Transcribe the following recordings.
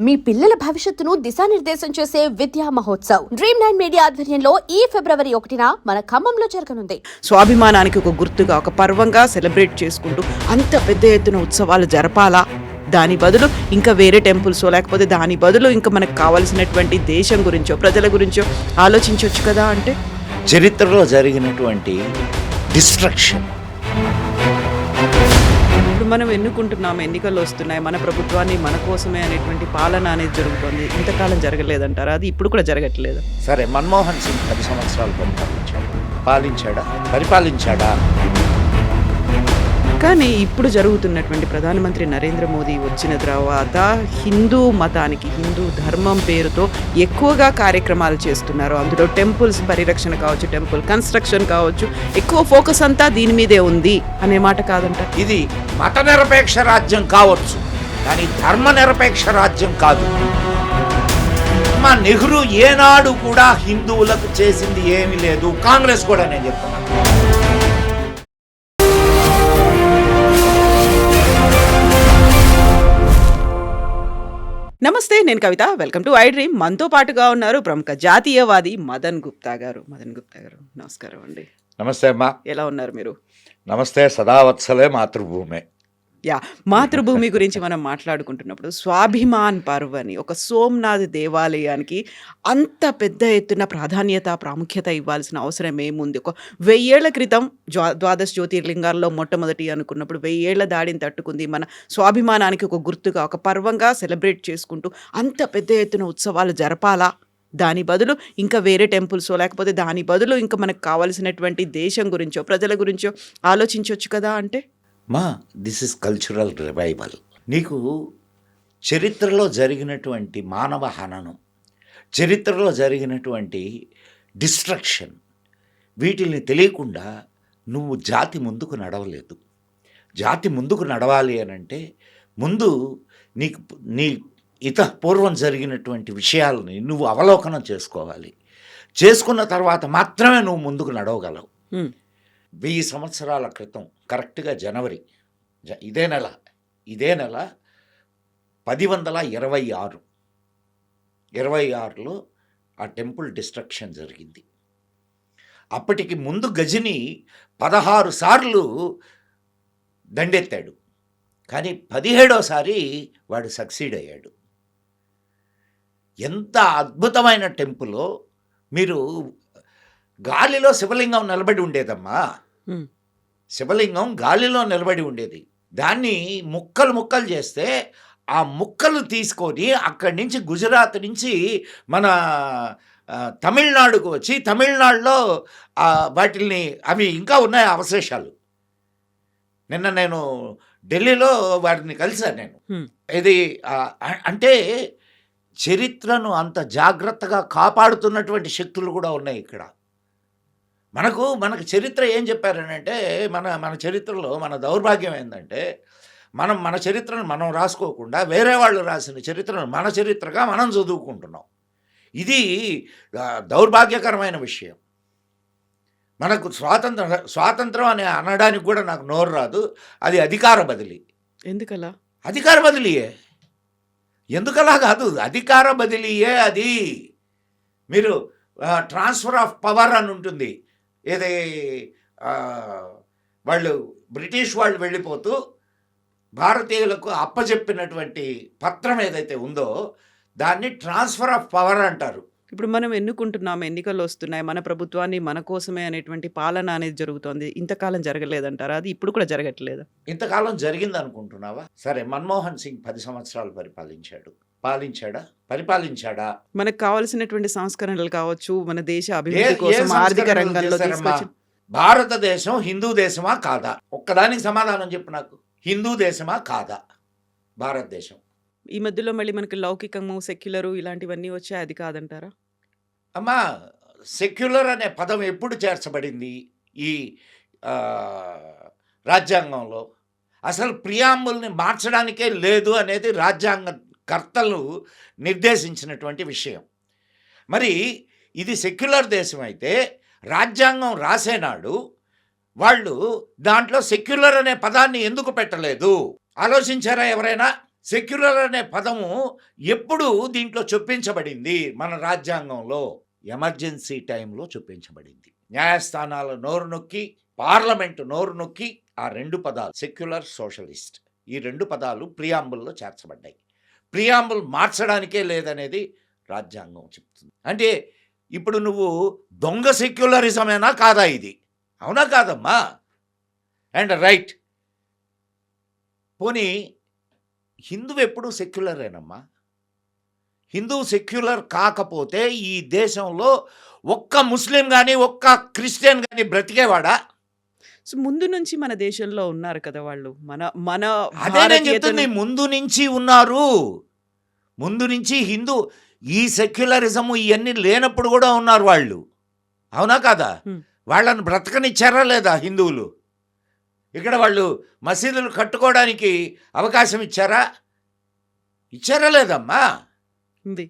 మీ పిల్లల భవిష్యత్తును దిశానిర్దేశం చేసే విద్యా మహోత్సవ్ Dream9 మీడియా ఆధ్వర్యంలో ఈ ఫిబ్రవరి 1న మన ఖమ్మంలో జరగనుంది. స్వాభిమానానికి ఒక గుర్తుగా, ఒక పర్వంగా సెలబ్రేట్ చేసుకుంటూ అంత పెద్ద ఎత్తున ఉత్సవాలు జరపాలా? దాని బదులు ఇంకా వేరే టెంపుల్స్ లేకపోతే దాని బదులు ఇంకా మనకు కావాల్సినటువంటి దేశం గురించో ప్రజల గురించో ఆలోచించవచ్చు కదా అంటే చరిత్రలో జరిగినటువంటి డిస్ట్రక్షన్. ఇప్పుడు మనం ఎన్నుకుంటున్నాం, ఎన్నికలు వస్తున్నాయి, మన ప్రభుత్వాన్ని మన కోసమే అనేటువంటి పాలన అనేది జరుగుతుంది. ఇంతకాలం జరగలేదంటారా? అది ఇప్పుడు కూడా జరగట్లేదు. సరే, మన్మోహన్ సింగ్ 10 సంవత్సరాలు పరిపాలించాడా? కానీ ఇప్పుడు జరుగుతున్నటువంటి ప్రధానమంత్రి నరేంద్ర మోదీ వచ్చిన తర్వాత హిందూ మతానికి, హిందూ ధర్మం పేరుతో ఎక్కువగా కార్యక్రమాలు చేస్తున్నారు. అందులో టెంపుల్స్ పరిరక్షణ కావచ్చు, టెంపుల్ కన్స్ట్రక్షన్ కావచ్చు, ఎక్కువ ఫోకస్ అంతా దీని మీదే ఉంది అనే మాట కాదంట. ఇది మత నిరపేక్ష రాజ్యం కావచ్చు, కానీ ధర్మ నిరపేక్ష రాజ్యం కాదు. మా నెహ్రూ ఏనాడు కూడా హిందువులకు చేసింది ఏమీ లేదు. కాంగ్రెస్ కూడా నేను చెప్తున్నాను. నమస్తే, నేను Kavitha. Welcome to iDream. మనతో పాటుగా ఉన్నారు ప్రముఖ జాతీయవాది మదన్ గుప్తా గారు. నమస్కారం అండి. నమస్తే అమ్మా. ఎలా ఉన్నారు మీరు? నమస్తే. సదావత్సలే మాతృభూమే. మాతృభూమి గురించి మనం మాట్లాడుకుంటున్నప్పుడు స్వాభిమాన్ పర్వ్ అని ఒక సోమనాథ్ దేవాలయానికి అంత పెద్ద ఎత్తున ప్రాముఖ్యత ఇవ్వాల్సిన అవసరం ఏముంది? ఒక 1000 ఏళ్ల క్రితం ద్వాదశ జ్యోతిర్లింగాల్లో మొట్టమొదటి అనుకున్నప్పుడు 1000 ఏళ్ల దాడిని తట్టుకుంది. మన స్వాభిమానానికి ఒక గుర్తుగా, ఒక పర్వంగా సెలబ్రేట్ చేసుకుంటూ అంత పెద్ద ఎత్తున ఉత్సవాలు జరపాలా? దాని బదులు ఇంకా వేరే టెంపుల్స్ లేకపోతే దాని బదులు ఇంకా మనకు కావాల్సినటువంటి దేశం గురించో ప్రజల గురించో ఆలోచించవచ్చు కదా అంటే దిస్ ఇస్ కల్చరల్ రివైవల్. నీకు చరిత్రలో జరిగినటువంటి మానవ హననం, చరిత్రలో జరిగినటువంటి డిస్ట్రక్షన్, వీటిని తెలియకుండా నువ్వు జాతి ముందుకు నడవలేదు. జాతి ముందుకు నడవాలి అని అంటే ముందు నీ పూర్వం జరిగినటువంటి విషయాలని నువ్వు అవలోకనం చేసుకోవాలి. చేసుకున్న తర్వాత మాత్రమే నువ్వు ముందుకు నడవగలవు. 1000 సంవత్సరాల క్రితం కరెక్ట్గా జనవరి ఇదే నెల 1026లో ఆ టెంపుల్ డిస్ట్రక్షన్ జరిగింది. అప్పటికి ముందు గజని 16 సార్లు దండెత్తాడు, కానీ 17వసారి వాడు సక్సీడ్ అయ్యాడు. ఎంత అద్భుతమైన టెంపుల్లో! మీరు గాలిలో శివలింగం నిలబడి ఉండేదమ్మా. శివలింగం గాలిలో నిలబడి ఉండేది. దాన్ని ముక్కలు చేస్తే ఆ ముక్కలు తీసుకొని అక్కడి నుంచి గుజరాత్ నుంచి మన తమిళనాడుకు వచ్చి తమిళనాడులో వాటిల్ని అవి ఇంకా ఉన్నాయి అవశేషాలు. నిన్న నేను ఢిల్లీలో వాటిని కలిశాను నేను. ఇది అంటే చరిత్రను అంత జాగ్రత్తగా కాపాడుతున్నటువంటి శక్తులు కూడా ఉన్నాయి ఇక్కడ. మనకు చరిత్ర ఏం చెప్పారనంటే, మన చరిత్రలో మన దౌర్భాగ్యం ఏంటంటే మన చరిత్రను మనం రాసుకోకుండా వేరే వాళ్ళు రాసిన చరిత్రను మన చరిత్రగా మనం చదువుకుంటున్నాం. ఇది దౌర్భాగ్యకరమైన విషయం. మనకు స్వాతంత్రం అని అనడానికి కూడా నాకు నోరు రాదు. అది అధికార బదిలీ. ఎందుకలా? అధికార బదిలీయే. ఎందుకలా కాదు, అధికార బదిలీయే అది. మీరు ట్రాన్స్ఫర్ ఆఫ్ పవర్ అని ఉంటుంది. ఏదే బ్రిటిష్ వాళ్ళు వెళ్ళిపోతూ భారతీయులకు అప్పచెప్పినటువంటి పత్రం ఏదైతే ఉందో దాన్ని ట్రాన్స్ఫర్ ఆఫ్ పవర్ అంటారు. ఇప్పుడు మనం ఎన్నుకుంటున్నాం, ఎన్నికలు వస్తున్నాయి, మన ప్రభుత్వాన్ని మన కోసమే అనేటువంటి పాలన అనేది జరుగుతోంది. ఇంతకాలం జరగలేదంటారా? అది ఇప్పుడు కూడా జరగట్లేదు. ఇంతకాలం జరిగింది అనుకుంటున్నావా? సరే, మన్మోహన్ సింగ్ 10 సంవత్సరాలు పరిపాలించాడా? మనకు కావాల్సినటువంటి సంస్కరణలు కావచ్చు, మన దేశ అభివృద్ధి కోసం ఆర్థిక రంగంలో తీసుకొచ్చి. భారతదేశం హిందూ దేశమా కాదా? ఒక్కదానికి సమాధానం చెప్పు నాకు. హిందూ దేశమా కాదా భారతదేశం? ఈ మధ్యలో మళ్ళీ మనకి లౌకికము, సెక్యులరు ఇలాంటివన్నీ వచ్చాయి, అది కాదంటారా? అమ్మా, సెక్యులర్ అనే పదం ఎప్పుడు చేర్చబడింది ఈ రాజ్యాంగంలో? అసలు ప్రియాంబుల్ని మార్చడానికే లేదు అనేది రాజ్యాంగ కర్తలు నిర్దేశించినటువంటి విషయం. మరి ఇది సెక్యులర్ దేశం అయితే రాజ్యాంగం రాసేనాడు వాళ్ళు దాంట్లో సెక్యులర్ అనే పదాన్ని ఎందుకు పెట్టలేదు? ఆలోచించారా ఎవరైనా? సెక్యులర్ అనే పదము ఎప్పుడు దీంట్లో చొప్పించబడింది? మన రాజ్యాంగంలో ఎమర్జెన్సీ టైంలో చొప్పించబడింది. న్యాయస్థానాల నోరు నొక్కి, పార్లమెంటు నోరు నొక్కి ఆ 2 పదాలు సెక్యులర్, సోషలిస్ట్, ఈ 2 పదాలు ప్రియాంబుల్లో చేర్చబడ్డాయి. ప్రియాంబుల్ మార్చడానికే లేదనేది రాజ్యాంగం చెప్తుంది. అంటే ఇప్పుడు నువ్వు దొంగ సెక్యులరిజమేనా కాదా ఇది? అవునా కాదమ్మా? అండ్ రైట్, పోనీ హిందువు ఎప్పుడు సెక్యులరేనమ్మా. హిందువు సెక్యులర్ కాకపోతే ఈ దేశంలో ఒక్క ముస్లిం కానీ ఒక్క క్రిస్టియన్ కానీ బ్రతికేవాడా? సో ముందు నుంచి మన దేశంలో ఉన్నారు కదా వాళ్ళు. మన మన అదే నేను చెప్తుంది, ముందు నుంచి ఉన్నారు. ముందు నుంచి హిందూ ఈ సెక్యులరిజము ఇవన్నీ లేనప్పుడు కూడా ఉన్నారు వాళ్ళు. అవునా కాదా? వాళ్ళని బ్రతకనిచ్చారా లేదా హిందువులు? ఇక్కడ వాళ్ళు మసీదులు కట్టుకోవడానికి అవకాశం ఇచ్చారా? ఇచ్చారా లేదమ్మా? ఉంది.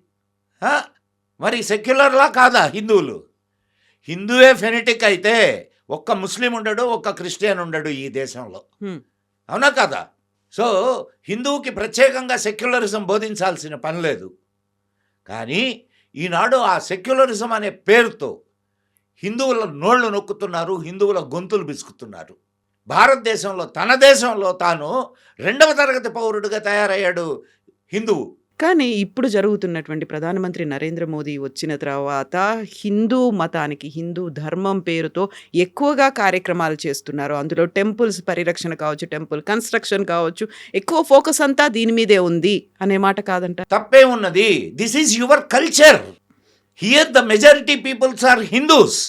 మరి సెక్యులర్లా కాదా హిందువులు? హిందువే ఫెనటిక్ అయితే ఒక్క ముస్లిం ఉండడు, ఒక్క క్రిస్టియన్ ఉండడు ఈ దేశంలో. అవునా కదా? సో హిందువుకి ప్రత్యేకంగా సెక్యులరిజం బోధించాల్సిన పని లేదు. కానీ ఈనాడు ఆ సెక్యులరిజం అనే పేరుతో హిందువుల నోళ్లు నొక్కుతున్నారు, హిందువుల గొంతులు బిసుకుతున్నారు. భారతదేశంలో తన దేశంలో తాను 2వ తరగతి పౌరుడిగా తయారయ్యాడు హిందువు. కానీ ఇప్పుడు జరుగుతున్నటువంటి ప్రధానమంత్రి నరేంద్ర మోదీ వచ్చిన తర్వాత హిందూ మతానికి, హిందూ ధర్మం పేరుతో ఎక్కువగా కార్యక్రమాలు చేస్తున్నారు. అందులో టెంపుల్స్ పరిరక్షణ కావచ్చు, టెంపుల్ కన్స్ట్రక్షన్ కావచ్చు, ఎక్కువ ఫోకస్ అంతా దీని మీదే ఉంది అనే మాట కాదంట. తప్పే ఉన్నది. This is your culture. Here the majority peoples are Hindus.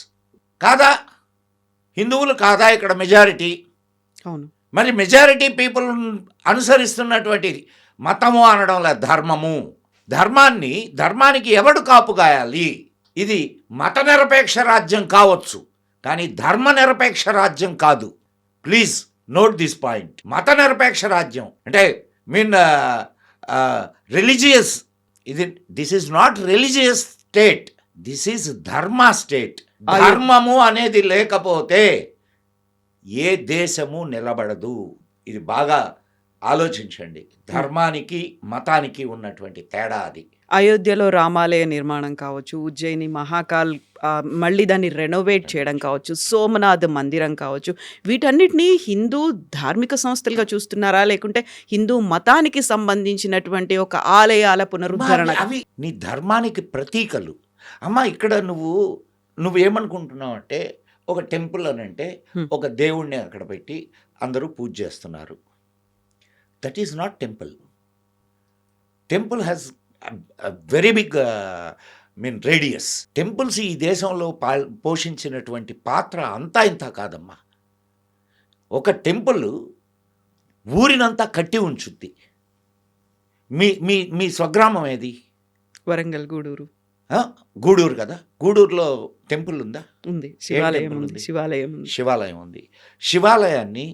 కాదా? హిందువులు కాదా ఇక్కడ మెజారిటీ? అవును. మరి మెజారిటీ పీపుల్ అనుసరిస్తున్నటువంటి మతము అనడం లేదు, ధర్మము. ధర్మానికి ఎవడు కాపు కాయాలి? ఇది మత నిరపేక్ష రాజ్యం కావచ్చు, కానీ ధర్మ నిరపేక్ష రాజ్యం కాదు. Please note this point. మత నిరపేక్ష రాజ్యం అంటే religious, this is not religious state, this is ధర్మ స్టేట్. ధర్మము అనేది లేకపోతే ఏ దేశము నిలబడదు. ఇది బాగా ఆలోచించండి. ధర్మానికి మతానికి ఉన్నటువంటి తేడా అది. అయోధ్యలో రామాలయ నిర్మాణం కావచ్చు, ఉజ్జయిని మహాకాల్ మళ్ళీ దాన్ని రెనోవేట్ చేయడం కావచ్చు, సోమనాథ్ మందిరం కావచ్చు, వీటన్నిటినీ హిందూ ధార్మిక సంస్థలుగా చూస్తున్నారా, లేకుంటే హిందూ మతానికి సంబంధించినటువంటి ఒక ఆలయాల పునరుద్ధరణ? అవి నీ ధర్మానికి ప్రతీకలు అమ్మా. ఇక్కడ నువ్వేమనుకుంటున్నావు అంటే ఒక టెంపుల్ అని అంటే ఒక దేవుణ్ణి అక్కడ పెట్టి అందరూ పూజ చేస్తున్నారు. That is not temple. Temple has very big radius. Temples ఈ దేశంలో పోషించినటువంటి పాత్ర అంతా ఇంత కాదమ్మా. ఒక టెంపుల్ ఊరినంతా కట్టి ఉంచుద్ది. మీ స్వగ్రామం ఏది? వరంగల్, గూడూరు. గూడూరు కదా. గూడూరులో టెంపుల్ ఉందా? ఉంది. శివాలయం ఉంది. శివాలయం ఉంది. శివాలయాన్ని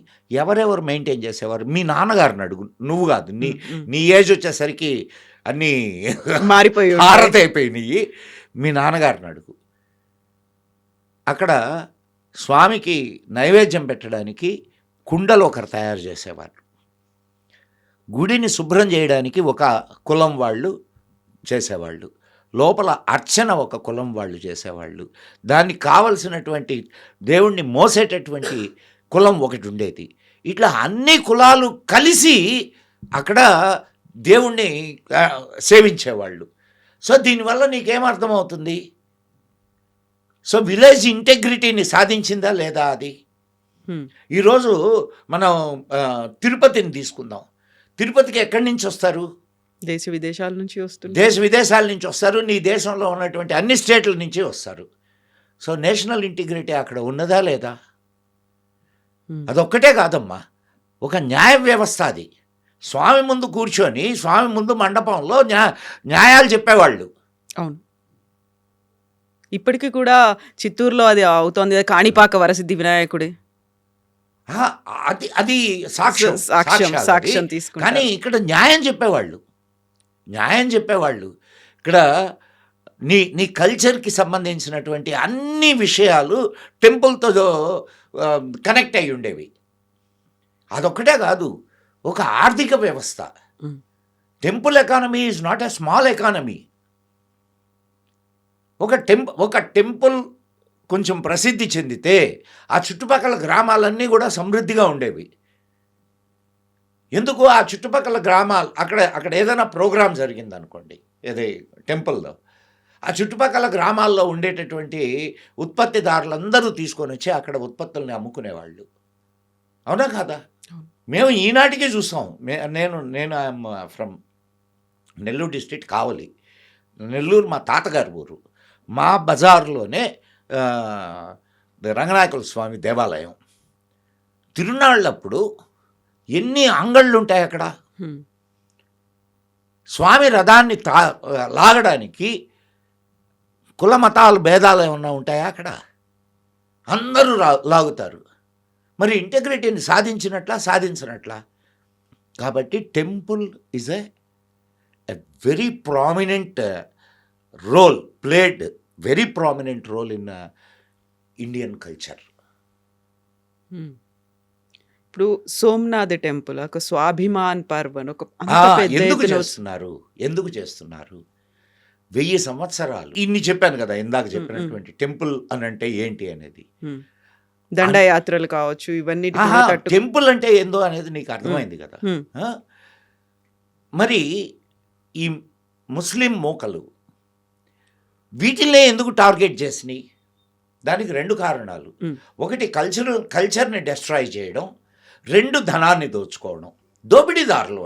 ఎవరెవరు మెయింటైన్ చేసేవారు? మీ నాన్నగారిని అడుగు, నువ్వు కాదు. నీ ఏజ్ వచ్చేసరికి అన్నీ మారిపోయి హారతైపోయినాయి. మీ నాన్నగారిని అడుగు. అక్కడ స్వామికి నైవేద్యం పెట్టడానికి కుండలు ఒకరు తయారు చేసేవారు. గుడిని శుభ్రం చేయడానికి ఒక కులం వాళ్ళు చేసేవాళ్ళు. లోపల అర్చన ఒక కులం వాళ్ళు చేసేవాళ్ళు. దానికి కావలసినటువంటి దేవుణ్ణి మోసేటటువంటి కులం ఒకటి ఉండేది. ఇట్లా అన్ని కులాలు కలిసి అక్కడ దేవుణ్ణి సేవించేవాళ్ళు. సో దీనివల్ల నీకేమర్థమవుతుంది? సో విలేజ్ ఇంటెగ్రిటీని సాధించిందా లేదా అది? ఈరోజు మనం తిరుపతిని తీసుకుందాం. తిరుపతికి ఎక్కడి నుంచి వస్తారు? దేశ విదేశాల నుంచి వస్తారు. దేశ విదేశాల నుంచి వస్తారు. నీ దేశంలో ఉన్నటువంటి అన్ని స్టేట్ల నుంచి వస్తారు. సో నేషనల్ ఇంటిగ్రిటీ అక్కడ ఉన్నదా లేదా? అదొక్కటే కాదమ్మా, ఒక న్యాయ వ్యవస్థ అది. స్వామి ముందు కూర్చొని స్వామి ముందు మండపంలో న్యాయాలు చెప్పేవాళ్ళు. అవును. ఇప్పటికీ కూడా చిత్తూరులో అది అవుతోంది. కాణిపాక వరసిద్ధి వినాయకుడి అది సాక్ష్యం తీసుకుంటారు. కానీ ఇక్కడ న్యాయం చెప్పేవాళ్ళు. ఇక్కడ నీ కల్చర్కి సంబంధించినటువంటి అన్ని విషయాలు టెంపుల్తో కనెక్ట్ అయి ఉండేవి. అదొక్కటే కాదు, ఒక ఆర్థిక వ్యవస్థ. Temple economy is not a small economy. ఒక టెంపుల్ కొంచెం ప్రసిద్ధి చెందితే ఆ చుట్టుపక్కల గ్రామాలన్నీ కూడా సమృద్ధిగా ఉండేవి. ఎందుకు ఆ చుట్టుపక్కల గ్రామాలు అక్కడ ఏదైనా ప్రోగ్రాం జరిగిందనుకోండి, ఏది టెంపుల్లో, ఆ చుట్టుపక్కల గ్రామాల్లో ఉండేటటువంటి ఉత్పత్తిదారులందరూ తీసుకొని వచ్చి అక్కడ ఉత్పత్తుల్ని అమ్ముకునేవాళ్ళు. అవునా కాదా? మేము ఈనాటికి చూస్తాం. నేను ఐఎమ్ ఫ్రమ్ నెల్లూరు డిస్ట్రిక్ట్, కావలి. నెల్లూరు మా తాతగారి ఊరు. మా బజార్లోనే రంగనాయకుల స్వామి దేవాలయం. తిరునాళ్ళప్పుడు ఎన్ని అంగళ్ళు ఉంటాయి అక్కడ. స్వామి రథాన్ని లాగడానికి కుల మతాలు భేదాలు ఏమన్నా ఉంటాయా అక్కడ? అందరూ లాగుతారు. మరి ఇంటెగ్రిటీని సాధించినట్లా? కాబట్టి temple is a very prominent role played, very prominent role in Indian culture. ఇప్పుడు సోమనాథ్ టెంపుల్ ఒక స్వాభిమాన్ పర్వ్ అని ఒక ఎందుకు చేస్తున్నారు? 1000 సంవత్సరాలు ఇన్ని చెప్పాను కదా ఇందాక చెప్పినటువంటి టెంపుల్ అని అంటే ఏంటి అనేది. దండయాత్రలు కావచ్చు, ఇవన్నీ టెంపుల్ అంటే ఏందో అనేది నీకు అర్థమైంది కదా. మరి ఈ ముస్లిం మోకలు వీటిల్నే ఎందుకు టార్గెట్ చేసినాయి? దానికి 2 కారణాలు. ఒకటి కల్చర్ని డెస్ట్రాయ్ చేయడం, 2 ధనాన్ని దోచుకోవడం. దోపిడీదారులు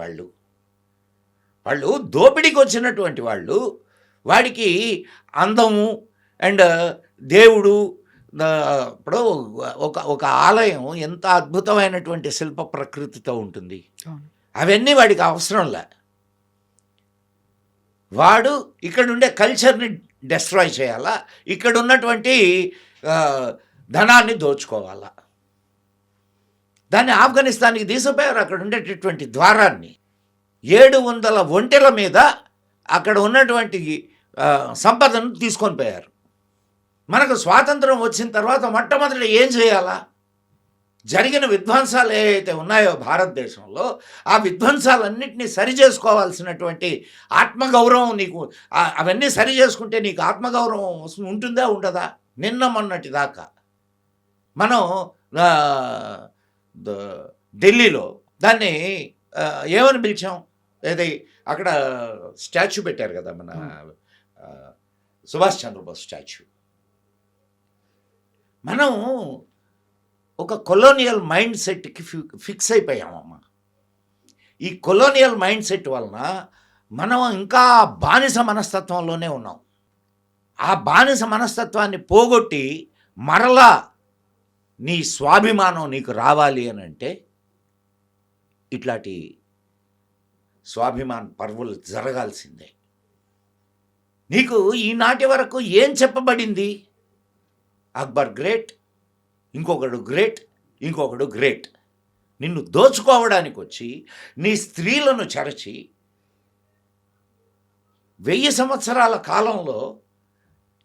వాళ్ళు దోపిడీకి వచ్చినటువంటి వాళ్ళు. వాడికి అందము అండ్ దేవుడు. ఇప్పుడు ఒక ఆలయం ఎంత అద్భుతమైనటువంటి శిల్ప ప్రకృతితో ఉంటుంది, అవన్నీ వాడికి అవసరంలే. వాడు ఇక్కడ ఉండే కల్చర్ని డెస్ట్రాయ్ చేయాలా, ఇక్కడ ఉన్నటువంటి ధనాన్ని దోచుకోవాలా. దాన్ని ఆఫ్ఘనిస్తాన్కి తీసుకుపోయారు. అక్కడ ఉండేటటువంటి ద్వారాన్ని 700 ఒంటెల మీద అక్కడ ఉన్నటువంటి సంపదను తీసుకొని పోయారు. మనకు స్వాతంత్రం వచ్చిన తర్వాత మొట్టమొదటి ఏం చేయాలా? జరిగిన విధ్వంసాలు ఏవైతే ఉన్నాయో భారతదేశంలో, ఆ విధ్వంసాలన్నింటినీ సరి చేసుకోవాల్సినటువంటి ఆత్మగౌరవం నీకు, అవన్నీ సరి చేసుకుంటే నీకు ఆత్మగౌరవం ఉంటుందా ఉండదా? నిన్న మొన్నటి దాకా మనం ఢిల్లీలో దాన్ని ఏమని పిలిచాం? ఏది అక్కడ స్టాచ్యూ పెట్టారు కదా, మన సుభాష్ చంద్రబోస్ స్టాచ్యూ. మనం ఒక కొలోనియల్ మైండ్ సెట్కి ఫిక్స్ అయిపోయామమ్మా. ఈ కొలోనియల్ మైండ్ సెట్ వలన మనం ఇంకా బానిస మనస్తత్వంలోనే ఉన్నాం. ఆ బానిస మనస్తత్వాన్ని పోగొట్టి మరలా నీ స్వాభిమానం నీకు రావాలి అని అంటే ఇట్లాంటి స్వాభిమాన్ పర్వులు జరగాల్సిందే. నీకు ఈనాటి వరకు ఏం చెప్పబడింది? అక్బర్ గ్రేట్, ఇంకొకడు గ్రేట్. నిన్ను దోచుకోవడానికి వచ్చి నీ స్త్రీలను చెరచి 1000 సంవత్సరాల కాలంలో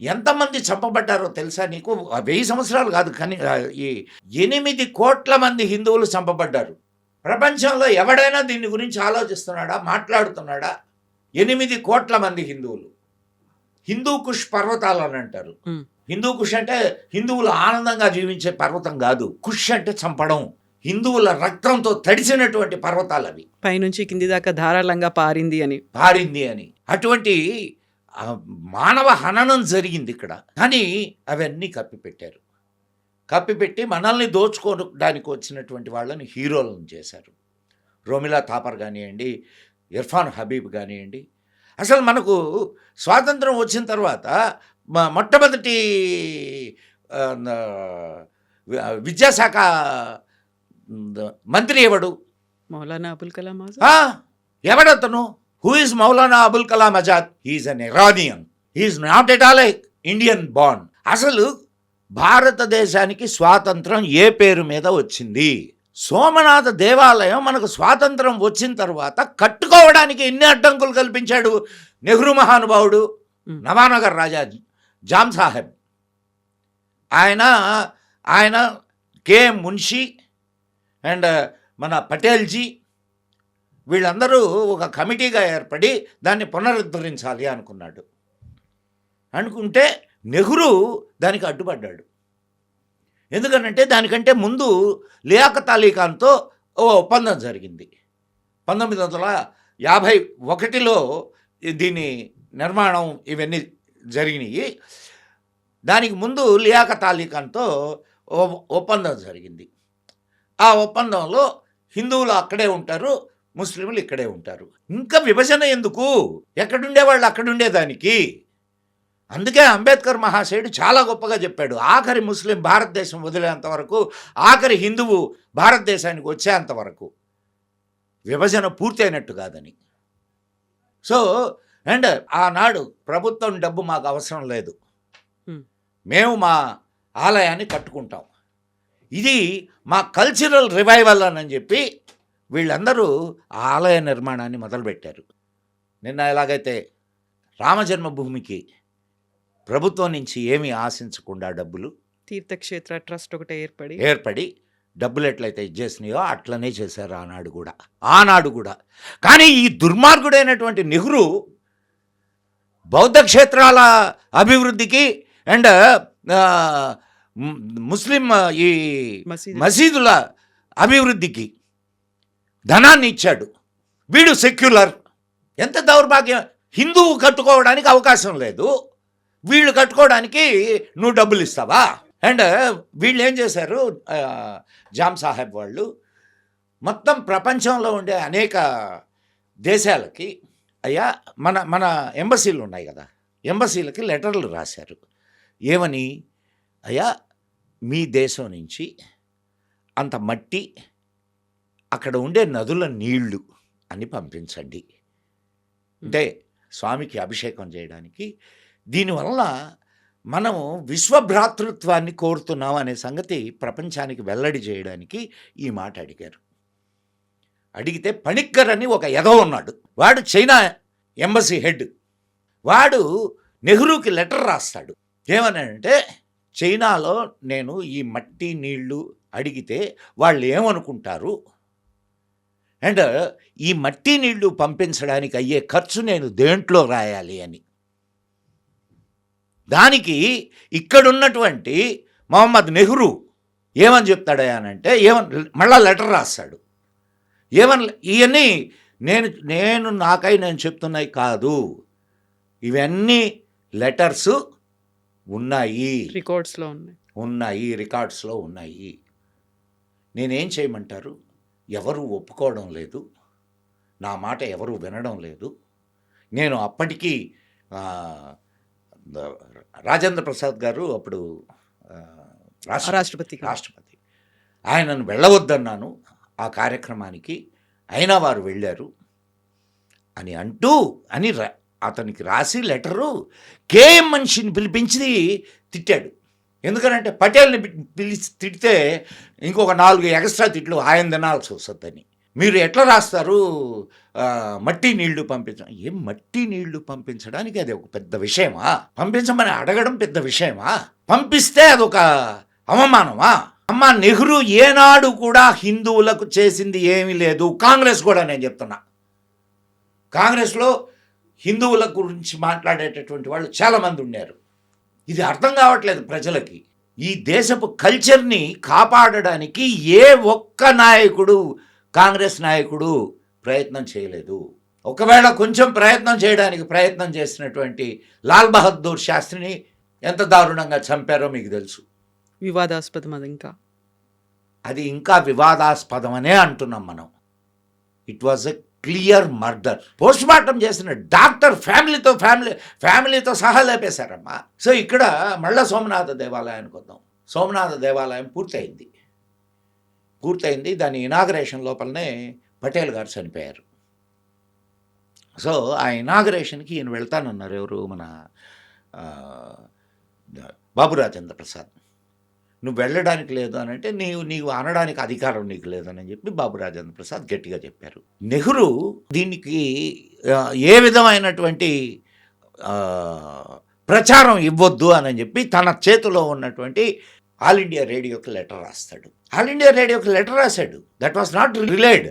ఎంతమంది చంపబడ్డారో తెలుసా నీకు? 1000 సంవత్సరాలు కాదు, కానీ 8 కోట్ల మంది హిందువులు చంపబడ్డారు. ప్రపంచంలో ఎవడైనా దీని గురించి ఆలోచిస్తున్నాడా, మాట్లాడుతున్నాడా? 8 కోట్ల మంది హిందువులు. హిందూ కుష్ పర్వతాలు అని అంటారు. హిందూ కుష్ అంటే హిందువులు ఆనందంగా జీవించే పర్వతం కాదు. కుష్ అంటే చంపడం. హిందువుల రక్తంతో తడిసినటువంటి పర్వతాలు అవి. పైనుంచి కింది దాకా ధారాళంగా పారింది అని అటువంటి మానవ హననం జరిగింది ఇక్కడ. కానీ అవన్నీ కప్పిపెట్టారు. కప్పిపెట్టి మనల్ని దోచుకోవడానికి వచ్చినటువంటి వాళ్ళని హీరోలను చేశారు. రోమిలా థాపర్ కానివ్వండి, ఇర్ఫాన్ హబీబ్ కానివ్వండి. అసలు మనకు స్వాతంత్రం వచ్చిన తర్వాత మొట్టమొదటి విద్యాశాఖ మంత్రి ఎవడు? మౌలానా అబుల్ కలాం ఆజాద్. ఎవడతను? Who is Maulana Abul Kalam Azad? He's an Iranian. He's not at all Indian born. అసలు భారతదేశానికి స్వాతంత్రం ఏ పేరు మీద వచ్చింది? సోమనాథ దేవాలయం మనకు స్వాతంత్రం వచ్చిన తర్వాత కట్టుకోవడానికి ఎన్ని అడ్డంకులు కల్పించాడు నెహ్రూ మహానుభావుడు. నవానగర్ రాజా జామ్ సాహెబ్, ఆయన కే మున్షి అండ్ మన పటేల్జీ వీళ్ళందరూ ఒక కమిటీగా ఏర్పడి దాన్ని పునరుద్ధరించాలి అనుకున్నాడు. అనుకుంటే నెహ్రూ దానికి అడ్డుపడ్డాడు. ఎందుకనంటే దానికంటే ముందు లియాఖత్ అలీ ఖాన్తో ఓ ఒప్పందం జరిగింది. 1951లో దీని నిర్మాణం ఇవన్నీ జరిగినాయి. దానికి ముందు లియాఖత్ అలీ ఖాన్తో ఒప్పందం జరిగింది. ఆ ఒప్పందంలో హిందువులు అక్కడే ఉంటారు, ముస్లింలు ఇక్కడే ఉంటారు. ఇంకా విభజన ఎందుకు? ఎక్కడుండేవాళ్ళు అక్కడుండేదానికి. అందుకే అంబేద్కర్ మహాశయుడు చాలా గొప్పగా చెప్పాడు, ఆఖరి ముస్లిం భారతదేశం వదిలేంత వరకు, ఆఖరి హిందువు భారతదేశానికి వచ్చేంత వరకు విభజన పూర్తయినట్టు కాదని. సో అండ్ ఆనాడు ప్రభుత్వం డబ్బు మాకు అవసరం లేదు, మేము మా ఆలయాన్ని కట్టుకుంటాం, ఇది మా కల్చరల్ రివైవల్ అని చెప్పి వీళ్ళందరూ ఆలయ నిర్మాణాన్ని మొదలుపెట్టారు. నిన్న ఎలాగైతే రామజన్మభూమికి ప్రభుత్వం నుంచి ఏమీ ఆశించకుండా డబ్బులు తీర్థక్షేత్ర ట్రస్ట్ ఒకటే ఏర్పడి డబ్బులు ఎట్లయితే ఇచ్చేసినాయో అట్లనే చేశారు ఆనాడు కూడా. కానీ ఈ దుర్మార్గుడైనటువంటి నెహ్రూ బౌద్ధ క్షేత్రాల అభివృద్ధికి అండ్ ముస్లిం ఈ మసీదుల అభివృద్ధికి ధనాన్ని ఇచ్చాడు. వీడు సెక్యులర్. ఎంత దౌర్భాగ్యం! హిందువు కట్టుకోవడానికి అవకాశం లేదు, వీళ్ళు కట్టుకోవడానికి నువ్వు డబ్బులు ఇస్తావా? అండ్ వీళ్ళు ఏం చేశారు, జామ్ సాహెబ్ వాళ్ళు మొత్తం ప్రపంచంలో ఉండే అనేక దేశాలకి, అయ్యా మన ఎంబసీలు ఉన్నాయి కదా, ఎంబసీలకి లెటర్లు రాశారు. ఏమని? అయ్యా మీ దేశం నుంచి అంత మట్టి, అక్కడ ఉండే నదుల నీళ్లు అని పంపించండి, అంటే స్వామికి అభిషేకం చేయడానికి. దీనివల్ల మనము విశ్వభ్రాతృత్వాన్ని కోరుతున్నాం అనే సంగతి ప్రపంచానికి వెల్లడి చేయడానికి ఈ మాట అడిగారు. అడిగితే పణిక్కర్ అని ఒక ఎదవ ఉన్నాడు, వాడు చైనా ఎంబసీ హెడ్. వాడు నెహ్రూకి లెటర్ రాస్తాడు. ఏమనంటే, చైనాలో నేను ఈ మట్టి నీళ్లు అడిగితే వాళ్ళు ఏమనుకుంటారు, అండ్ ఈ మట్టి నీళ్లు పంపించడానికి అయ్యే ఖర్చు నేను దేంట్లో రాయాలి అని. దానికి ఇక్కడున్నటువంటి మొహమ్మద్ నెహ్రూ ఏమని చెప్తాడయానంటే, మళ్ళా లెటర్ రాస్తాడు. ఇవన్నీ నేను నేను చెప్తున్నాయి కాదు, ఇవన్నీ లెటర్స్ ఉన్నాయి, రికార్డ్స్లో ఉన్నాయి. నేనేం చేయమంటారు? ఎవరు ఒప్పుకోవడం లేదు, నా మాట ఎవరు వినడం లేదు. నేను అప్పటికీ రాజేంద్ర ప్రసాద్ గారు అప్పుడు రాష్ట్రపతి, ఆయనను వెళ్ళవద్దన్నాను ఆ కార్యక్రమానికి, అయినా వారు వెళ్ళారు అని అతనికి రాసి లెటరు కేఎం మనిషిని పిలిపించి తిట్టాడు. ఎందుకనంటే పటేల్ని పిలిచి తిడితే ఇంకొక 4 ఎక్స్ట్రా తిట్లు ఆయన తినాల్సి వస్తుందని. మీరు ఎట్లా రాస్తారు మట్టి నీళ్లు పంపించడం? ఏం మట్టి నీళ్లు పంపించడానికి అది ఒక పెద్ద విషయమా? పంపించమని అడగడం పెద్ద విషయమా? పంపిస్తే అదొక అవమానమా? అమ్మ, నెహ్రూ ఏనాడు కూడా హిందువులకు చేసింది ఏమీ లేదు. కాంగ్రెస్ కూడా, నేను చెప్తున్నా, కాంగ్రెస్లో హిందువుల గురించి మాట్లాడేటటువంటి వాళ్ళు చాలామంది ఉన్నారు. ఇది అర్థం కావట్లేదు ప్రజలకి. ఈ దేశపు కల్చర్ని కాపాడడానికి ఏ ఒక్క నాయకుడు, కాంగ్రెస్ నాయకుడు ప్రయత్నం చేయలేదు. ఒకవేళ కొంచెం ప్రయత్నం చేసినటువంటి లాల్ బహదూర్ శాస్త్రిని ఎంత దారుణంగా చంపారో మీకు తెలుసు. వివాదాస్పదం. అది ఇంకా వివాదాస్పదమనే అంటున్నాం మనం. It was a clear murder. Post mortem చేసిన డాక్టర్ ఫ్యామిలీతో సహా లేపేశారమ్మా. సో ఇక్కడ మళ్ళా సోమనాథ దేవాలయానికి వద్దాం. సోమనాథ దేవాలయం పూర్తయింది. దాని ఇనాగరేషన్ లోపలనే పటేల్ గారు చనిపోయారు. సో ఆ ఇనాగరేషన్కి ఈయన వెళ్తానన్నారు. ఎవరు? మన బాబు రాజేంద్ర ప్రసాద్. నువ్వు వెళ్ళడానికి లేదు అని అంటే నీవు అనడానికి అధికారం నీకు లేదని చెప్పి బాబు రాజేంద్ర ప్రసాద్ గట్టిగా చెప్పారు. నెహ్రూ దీనికి ఏ విధమైనటువంటి ప్రచారం ఇవ్వద్దు అని చెప్పి తన చేతిలో ఉన్నటువంటి ఆల్ ఇండియా రేడియోకి లెటర్ రాశాడు. That was not relayed.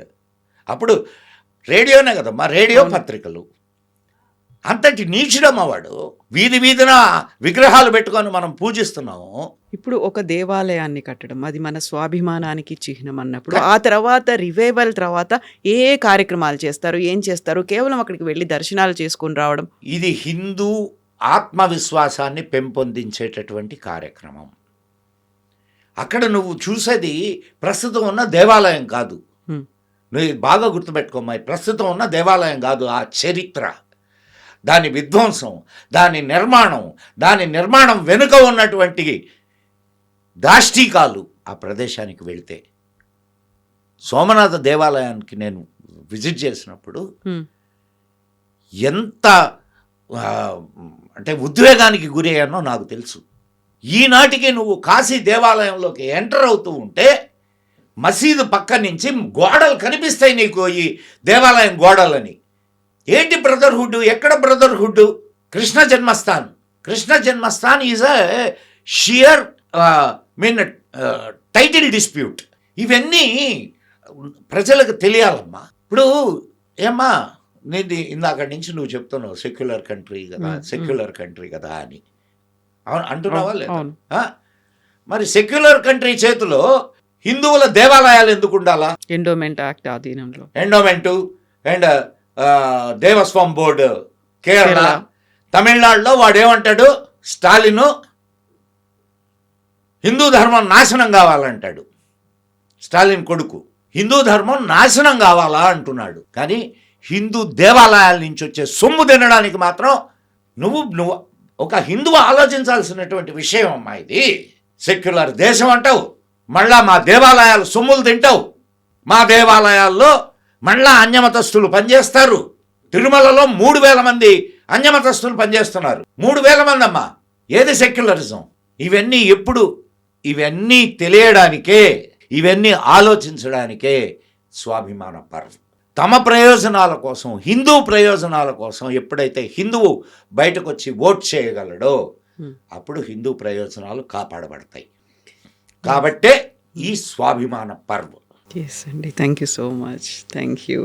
అప్పుడు రేడియోనే కదమ్మా, రేడియో పత్రికలు. అంతటి నీచుడమ్మ వాడు. వీధి వీధిన విగ్రహాలు పెట్టుకొని మనం పూజిస్తున్నాము. ఇప్పుడు ఒక దేవాలయాన్ని కట్టడం అది మన స్వాభిమానానికి చిహ్నం అన్నప్పుడు ఆ తర్వాత రివైవల్ తర్వాత ఏ కార్యక్రమాలు చేస్తారు, ఏం చేస్తారు? కేవలం అక్కడికి వెళ్ళి దర్శనాలు చేసుకొని రావడం. ఇది హిందూ ఆత్మవిశ్వాసాన్ని పెంపొందించేటటువంటి కార్యక్రమం. అక్కడ నువ్వు చూసేది ప్రస్తుతం ఉన్న దేవాలయం కాదు. నువ్వు బాగా గుర్తుపెట్టుకోమ్మాయి, ప్రస్తుతం ఉన్న దేవాలయం కాదు, ఆ చరిత్ర, దాని విధ్వంసం, దాని నిర్మాణం వెనుక ఉన్నటువంటి దాష్టీకాలు. ఆ ప్రదేశానికి వెళితే సోమనాథ దేవాలయానికి నేను విజిట్ చేసినప్పుడు ఎంత అంటే ఉద్వేగానికి గురి అయ్యానో నాకు తెలుసు. ఈనాటికి నువ్వు కాశీ దేవాలయంలోకి ఎంటర్ అవుతూ ఉంటే మసీదు పక్క నుంచి గోడలు కనిపిస్తాయి నీకు, ఈ దేవాలయం గోడలని. ఏంటి బ్రదర్హుడ్? ఎక్కడ brotherhood? Krishna Janmasthan is a shear title dispute. ఇవన్నీ ప్రజలకు తెలియాలమ్మా. ఇప్పుడు ఏమ్మా, నేను ఇందాక నుంచి నువ్వు చెప్తున్నావు సెక్యులర్ కంట్రీ కదా అని అంటున్నావా లేదా? మరి సెక్యులర్ కంట్రీ చేతిలో హిందువుల దేవాలయాలు ఎందుకు ఉండాలా? ఎండోమెంట్ యాక్ట్ ఆధీనంలో. Endowment and Devaswom board Kerala. తమిళనాడులో వాడేమంటాడు? స్టాలిన్ హిందూ ధర్మం నాశనం కావాలంటాడు. స్టాలిన్ కొడుకు హిందూ ధర్మం నాశనం కావాలా అంటున్నాడు. కానీ హిందూ దేవాలయాల నుంచి వచ్చే సొమ్ము తినడానికి మాత్రం నువ్వు ఒక హిందువు ఆలోచించాల్సినటువంటి విషయం అమ్మా ఇది. సెక్యులర్ దేశం అంటావు, మళ్ళా మా దేవాలయాలు సొమ్ములు తింటావు. మా దేవాలయాల్లో మళ్ళా అన్యమతస్తులు పనిచేస్తారు. తిరుమలలో 3,000 మంది అన్యమతస్తులు పనిచేస్తున్నారు. 3,000 మంది అమ్మా. ఏది సెక్యులరిజం? ఇవన్నీ తెలియడానికే, ఇవన్నీ ఆలోచించడానికే స్వాభిమాన పర్వం. తమ ప్రయోజనాల కోసం, హిందూ ప్రయోజనాల కోసం ఎప్పుడైతే హిందువు బయటకు వచ్చి ఓట్ చేయగలడో అప్పుడు హిందూ ప్రయోజనాలు కాపాడబడతాయి. కాబట్టే ఈ స్వాభిమాన పర్వం. ఎస్ అండి, thank you so much. Thank you.